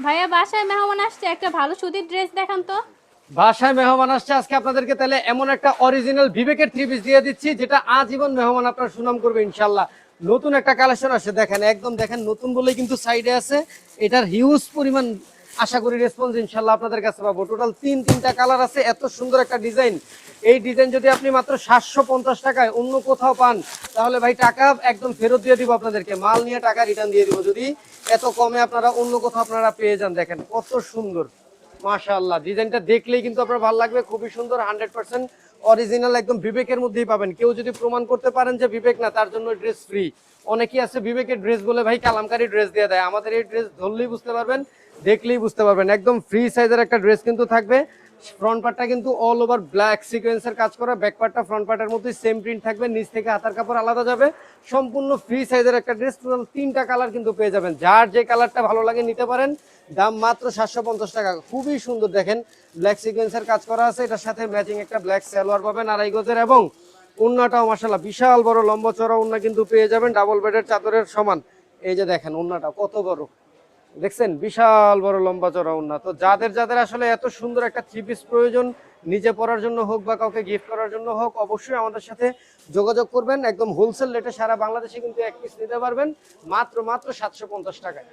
ভাইয়া বাসায় মেহমান আসছে, একটা ভালো সুতির ড্রেস দেখান তো। বাসায় মেহমান আসছে, আজকে আপনাদেরকে তাহলে এমন একটা অরিজিনাল বিবেকের থ্রি পিস দিয়ে দিচ্ছি যেটা আজীবন মেহমান আপনার সুনাম করবে ইনশাল্লাহ। নতুন একটা কালেকশন আসছে, দেখেন একদম দেখেন নতুন বলেই কিন্তু সাইডে আছে। এটার হিউজ পরিমাণ আশা করি রেসপন্স ইনশাল্লাহ আপনাদের কাছে পাবো। টোটাল তিনটা কালার আছে, এত সুন্দর একটা ডিজাইন। এই ডিজাইন যদি আপনি মাত্র 750 টাকায় অন্য কোথাও পান তাহলে ভাই টাকা একদম ফেরত দিয়ে দিব আপনাদেরকে, মাল নিয়ে টাকা রিটার্ন দিয়ে দিব যদি এত কমে আপনারা অন্য কোথাও আপনারা পেয়ে যান। দেখেন কত সুন্দর, মাশাআল্লাহ। ডিজাইনটা দেখলেই কিন্তু আপনার ভালো লাগবে, খুবই সুন্দর, 100% অরিজিনাল, একদম বিবেকের মধ্যেই পাবেন। কেউ যদি প্রমাণ করতে পারেন যে বিবেক না, তার জন্য ড্রেস ফ্রি। অনেকেই আছে বিবেকের ড্রেস বলে ভাই কালামকারী ড্রেস দিয়ে দেয়, আমাদের এই ড্রেস ধরলেই বুঝতে পারবেন, দেখলেই বুঝতে পারবেন। একদম ফ্রি সাইজের একটা ড্রেস কিন্তু থাকবে। ফ্রন্ট পার্টটা কিন্তু অল ওভার ব্ল্যাক সিকোয়েন্সের কাজ করা, ব্যাক পার্টটা ফ্রন্ট পার্টের মধ্যে সেম প্রিন্ট থাকবে, নিচ থেকে হাতার কাপড় আলাদা যাবে। সম্পূর্ণ ফ্রি সাইজের একটা ড্রেস, টোটাল তিনটা কালার কিন্তু পেয়ে যাবেন, যার যে কালারটা ভালো লাগে নিতে পারেন। দাম মাত্র 750 টাকা, খুবই সুন্দর। দেখেন ব্ল্যাক সিকোয়েন্সের কাজ করা আছে, এটার সাথে ম্যাচিং একটা ব্ল্যাক সালোয়ার পাবেন 2.5 গজের, এবং ওন্নাটাও মাশাআল্লাহ বিশাল বড় লম্বা চড়া ওন্না কিন্তু পেয়ে যাবেন, ডাবল বেডের চাদরের সমান। এই যে দেখেন ওন্নাটা কত বড়, দেখছেন বিশাল বড় লম্বা চড়া ওন্না। তো যাদের যাদের আসলে এত সুন্দর একটা থ্রি পিস প্রয়োজন, নিজে পরার জন্য হোক বা কাউকে গিফট করার জন্য হোক, অবশ্যই আমাদের সাথে যোগাযোগ করবেন। একদম হোলসেল রেটে সারা বাংলাদেশে কিন্তু এক পিস নিতে পারবেন মাত্র 750 টাকায়।